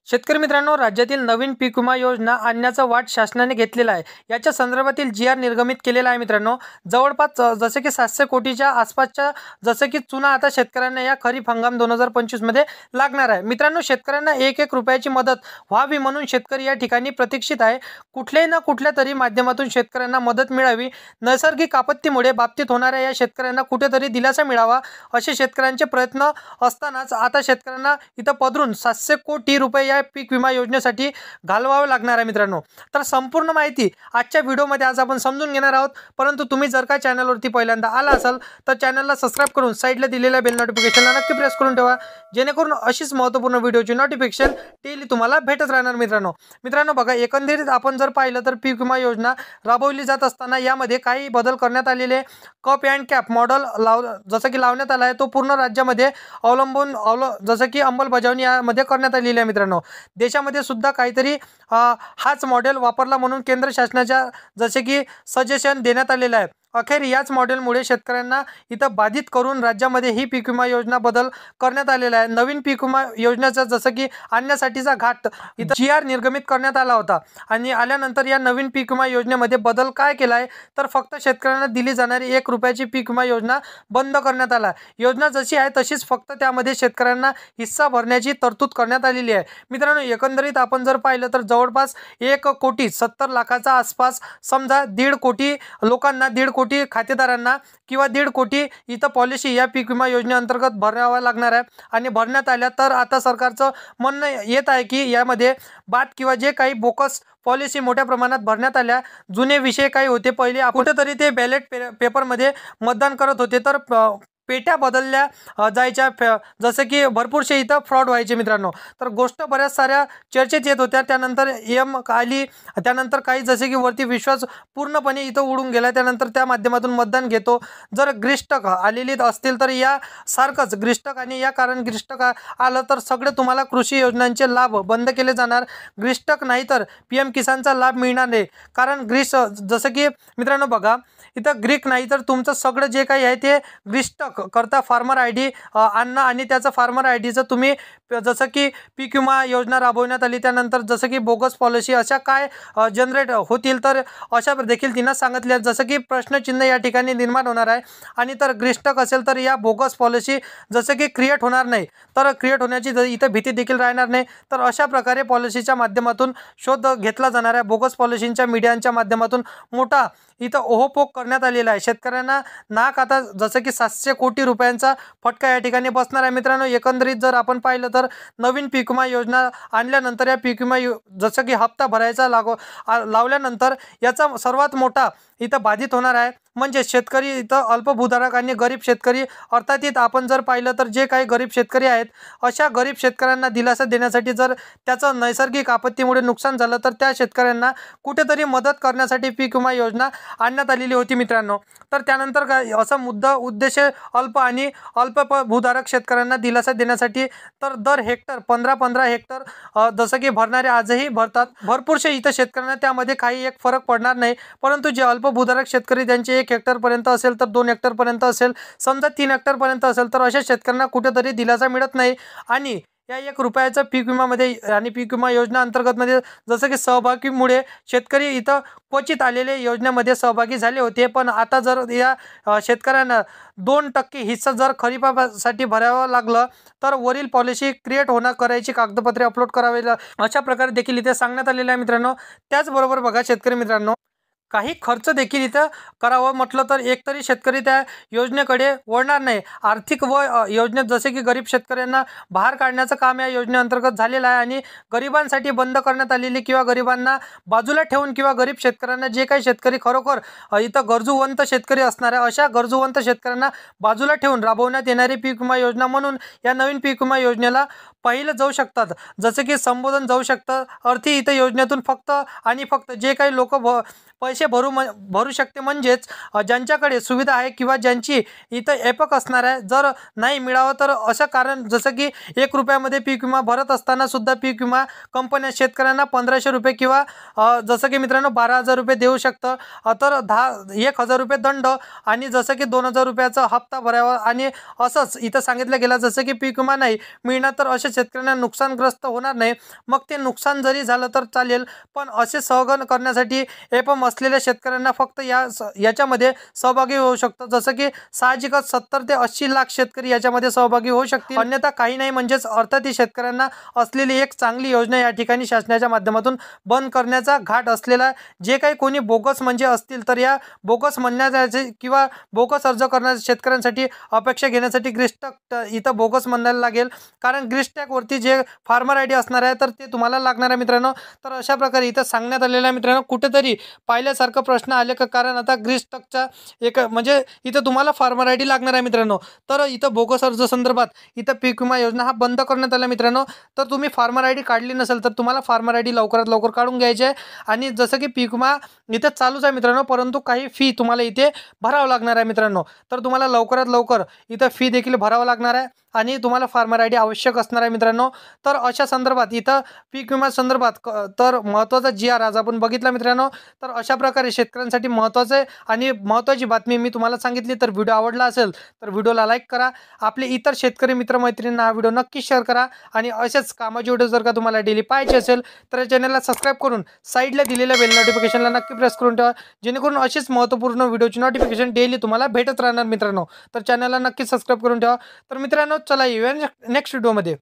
शेतकरी मित्रांनो, राज्यातील नवीन पीक विमा योजना आणण्याचा वाट शासनाने घेतलेला आहे. याच्या संदर्भातील जी-आर निर्गमित केलेला आहे मित्रांनो. जवळपास जसे की 700 कोटीच्या आसपासच्या जसे की चुना आता शेतकऱ्यांना या खरीप हंगाम 2025 मध्ये लागणार आहे. मित्रांनो, शेतकऱ्यांना 1-1 रुपयाची मदत व्हावी म्हणून शेतकरी या ठिकाणी प्रतीक्षित आहे. कुठल्याही ना कुठल्या तरी माध्यमातून शेतकऱ्यांना मदत मिळावी. नैसर्गिक आपत्तीमुळे बाबतीत होणाऱ्या या शेतकऱ्यांना कुठेतरी दिलासा मिळावा असे शेतकऱ्यांचे प्रयत्न असतानाच आता शेतकऱ्यांना इथं पदरून 700 कोटी रुपये पीक विमा योजनेसाठी घालवावे लागणार आहे मित्रांनो. तर संपूर्ण माहिती आजच्या व्हिडिओमध्ये आज आपण समजून घेणार आहोत. परंतु तुम्ही जर का चॅनलवरती पहिल्यांदा आला असाल तर चॅनलला सबस्क्राइब करून साईडला दिलेल्या बेल नोटिफिकेशनला नक्की प्रेस करून ठेवा, जेणेकरून अशीच महत्त्वपूर्ण व्हिडिओची नोटिफिकेशन डेली तुम्हाला भेटत राहणार मित्रांनो. बघा, एकंदरीत आपण जर पाहिलं तर पीक विमा योजना राबवली जात असताना यामध्ये काही बदल करण्यात आलेले. कप अँड कॅप मॉडेल जसं की लावण्यात आला आहे, तो पूर्ण राज्यामध्ये जसं की अंमलबजावणी यामध्ये करण्यात आलेली आहे मित्रांनो. देशामध्ये सुद्धा काहीतरी हाच मॉडेल वापरला म्हणून केंद्र शासनाच्या जसे की सजेशन देण्यात आलेलं आहे. अखेर याच मॉडेलमुळे शेतकऱ्यांना इथं बाधित करून राज्यामध्ये ही पीक विमा योजना बदल करण्यात आलेला आहे. नवीन पीक विमा योजनेचा जसं की आणण्यासाठीचा घाट इथं जी-आर निर्गमित करण्यात आला होता आणि आल्यानंतर या नवीन पीक विमा योजनेमध्ये बदल काय केला आहे तर फक्त शेतकऱ्यांना दिली जाणारी 1 रुपयाची पीक विमा योजना बंद करण्यात आला. योजना जशी आहे तशीच, फक्त त्यामध्ये शेतकऱ्यांना हिस्सा भरण्याची तरतूद करण्यात आलेली आहे. मित्रांनो, एकंदरीत आपण जर पाहिलं तर जवळपास 1,70,00,000चा आसपास, समजा 1.5 कोटी लोकांना, 1.5 कोटी खातेदारांना किंवा 1.5 कोटी इथं पॉलिसी या पीक विमा योजनेअंतर्गत भरावा लागणार आहे. आणि भरण्यात आल्या तर आता सरकारचं म्हणणं येत आहे की यामध्ये बाद किंवा जे काही बोकस पॉलिसी मोठ्या प्रमाणात भरण्यात आल्या, जुने विषय काही होते, पहिले कुठेतरी ते बॅलेट पेपरमध्ये मतदान करत होते तर पेट्या बदलल्या जायच्या, जसं की भरपूरशे इथं फ्रॉड व्हायचे मित्रांनो. तर गोष्ट बऱ्याच साऱ्या चर्चेत येत होत्या. त्यानंतर आली, त्यानंतर काही जसे की वरती विश्वास पूर्णपणे इथं उडून गेला. त्यानंतर त्या माध्यमातून मतदान घेतो. जर ग्रिष्टक आलेली असतील तर या सारखंच ग्रिष्टक आणि या कारण ग्रिष्टक आलं तर सगळे तुम्हाला कृषी योजनांचे लाभ बंद केले जाणार. ग्रिष्टक नाही तर PM किसानचा लाभ मिळणार नाही. कारण जसं की मित्रांनो बघा, इथं ग्रीक नाही तर तुमचं सगळं जे काही आहे ते ग्रिष्टक करता फार्मर ID आणणं आणि त्याचं फार्मर IDचं तुम्ही जसं की पीक विमा योजना राबवण्यात आली, त्यानंतर जसं की बोगस पॉलिसी अशा काय जनरेट होतील तर अशा देखील तिनं सांगितल्या. जसं की प्रश्नचिन्ह या ठिकाणी निर्माण होणार आहे. आणि तर ग्रिष्टक असेल तर या बोगस पॉलिसी जसं की क्रिएट होणार नाही, तर क्रिएट होण्याची इथं भीती देखील राहणार नाही. तर अशा प्रकारे पॉलिसीच्या माध्यमातून शोध घेतला जाणार आहे. बोगस पॉलिसींच्या मीडियाच्या माध्यमातून मोठा इथं ओहोपोक करण्यात आलेला आहे. शेतकऱ्यांना नाक आता जसं की 700 कोटी रुपयांचा फटका या ठिकाणी बसणार आहे मित्रांनो. एकंदरीत जर आपण पाहिलं तर नवीन पीक विमा योजना आणल्यानंतर या पीक विमा जसं की हप्ता भरायचा लावल्यानंतर याचा सर्वात मोठा इथं बाधित होणार आहे म्हणजे शेतकरी, इथं अल्पभूधारक आणि गरीब शेतकरी. अर्थात आपण जर पाहिलं तर जे काही गरीब शेतकरी आहेत अशा गरीब शेतकऱ्यांना दिलासा देण्यासाठी, जर त्याचं नैसर्गिक आपत्तीमुळे नुकसान झालं तर त्या शेतकऱ्यांना कुठेतरी मदत करण्यासाठी पीक विमा योजना आणण्यात आलेली होती मित्रांनो. तर त्यानंतर काय असा उद्देश अल्पभूधारक शेतकऱ्यांना दिलासा देण्यासाठी, तर दर हेक्टर 15-15 हेक्टर जसं की भरणारे आजही भरतात. भरपूरशे इथं शेतकऱ्यांना त्यामध्ये काही एक फरक पडणार नाही. परंतु जे अल्पभूधारक शेतकरी त्यांचे 1 हेक्टरपर्यंत असेल तर 2 हेक्टरपर्यंत असेल, समजा 3 हेक्टरपर्यंत असेल तर अशा शेतकऱ्यांना कुठेतरी दिलासा मिळत नाही. आणि या 1 रुपयाचं पीक विमामध्ये आणि पीक विमा योजना अंतर्गतमध्ये जसं की सहभागीमुळे शेतकरी इथं क्वचित आलेले योजनेमध्ये सहभागी झाले होते. पण आता जर या शेतकऱ्यांना 2% हिस्सा जर खरीपासाठी भरावं लागलं तर वरील पॉलिसी क्रिएट करायची कागदपत्रे अपलोड करावे अशा प्रकारे देखील इथे सांगण्यात आलेलं आहे मित्रांनो. त्याचबरोबर बघा शेतकरी मित्रांनो, काही खर्च देखील इथं करावं म्हटलं तर एकतरी शेतकरी त्या योजनेकडे वळणार नाही. आर्थिक योजनेत जसे की गरीब शेतकऱ्यांना बाहेर काढण्याचं काम या योजनेअंतर्गत झालेलं आहे. आणि गरिबांसाठी बंद करण्यात आलेली किंवा गरिबांना बाजूला ठेवून किंवा गरीब शेतकऱ्यांना, जे काही शेतकरी खरोखर इथं गरजूवंत शेतकरी असणार आहे अशा गरजूवंत शेतकऱ्यांना बाजूला ठेवून राबवण्यात येणारी पीक विमा योजना म्हणून या नवीन पीक विमा योजनेला पाहिलं जाऊ शकतात, जसं की संबोधन जाऊ शकतं. अर्थी इथं योजनेतून फक्त आणि फक्त जे काही लोक पैसे पैसे भरू शकते. म्हणजेच ज्यांच्याकडे सुविधा आहे किंवा ज्यांची इथं एपक असणार आहे, जर नाही मिळावं तर असं कारण जसं की 1 रुपयामध्ये पीक विमा भरत असताना सुद्धा पीक विमा कंपन्या शेतकऱ्यांना 1500 रुपये किंवा जसं की मित्रांनो 12,000 रुपये देऊ शकतं. तर 1,000 रुपये दंड आणि जसं की 2,000 रुपयाचा हप्ता भरावा. आणि असंच इथं सांगितलं गेलं जसं की पीक विमा नाही मिळणार तर अशा शेतकऱ्यांना नुकसानग्रस्त होणार नाही. मग ते नुकसान जरी झालं तर चालेल, पण असे सहन करण्यासाठी एपम असलेल्या शेतकऱ्यांना फक्त याच्यामध्ये सहभागी होऊ शकतं. जसं की साहजिकच 70 ते 80 लाख शेतकरी याच्यामध्ये सहभागी होऊ शकतील, अन्यथा काही नाही. म्हणजेच अर्थात शेतकऱ्यांना असलेली एक चांगली योजना या ठिकाणी शासनाच्या माध्यमातून बंद करण्याचा घाट असलेला. जे काही कोणी बोगस म्हणजे असतील तर या बोगस म्हणण्याचे किंवा बोगस अर्ज करणाऱ्या शेतकऱ्यांसाठी अपेक्षा घेण्यासाठी ग्रीस्टॅक इथं बोगस म्हणायला लागेल, कारण ग्रीस्टॅकवरती जे फार्मर आय डी असणार आहे तर ते तुम्हाला लागणार आहे मित्रांनो. तर अशा प्रकारे इथं सांगण्यात आलेलं आहे मित्रांनो. कुठेतरी पाहिल्यासारखं प्रश्न आले का, कारण आता ग्रीस्टॅकचा एक म्हणजे इथं तुम्हाला फार्मर आय डी लागणार आहे मित्रांनो. तर इथं बोगस अर्ज संदर्भात इथं पीक विमा योजना हा बंद करण्यात आला मित्रांनो. तर तुम्ही फार्मर आय डी काढली नसेल तर तुम्हाला फार्मर आय डी लवकरात लवकर काढून घ्यायचे आहे. आणि जसं की पीक विमा इथं चालूच आहे मित्रांनो, परंतु काही फी तुम्हाला इथे भरावं लागणार आहे मित्रांनो. तर तुम्हाला लवकरात लवकर इथं फी देखील भरावं लागणार आहे आणि तुम्हाला फार्मर आय डी आवश्यक असणार आहे मित्रांनो. तर अशा संदर्भात इथं पीक विमा संदर्भात तर महत्त्वाचा GR आज आपण बघितला मित्रांनो. तर अशा प्रकारे शेतकऱ्यांसाठी महत्त्वाचे आणि महत्त्वाची बातमी मी तुम्हाला सांगितली. तर व्हिडिओ आवडला असेल तर व्हिडिओला लाईक करा. आपले इतर शेतकरी मित्रमैत्रिणींना हा व्हिडिओ नक्की शेअर करा. आणि असेच कामाचे व्हिडिओ जर का तुम्हाला डेली पाहायचे असेल तर चॅनलला सबस्क्राईब करून साईडला दिलेल्या बेल नोटिफिकेशनला नक्की प्रेस करून ठेवा, जेणेकरून असेच महत्त्वपूर्ण व्हिडिओची नोटिफिकेशन डेली तुम्हाला भेटत राहणार मित्रांनो. तर चॅनलला नक्की सबस्क्राईब करून ठेवा. तर मित्रांनो चला येऊया नेक्स्ट व्हिडिओमध्ये.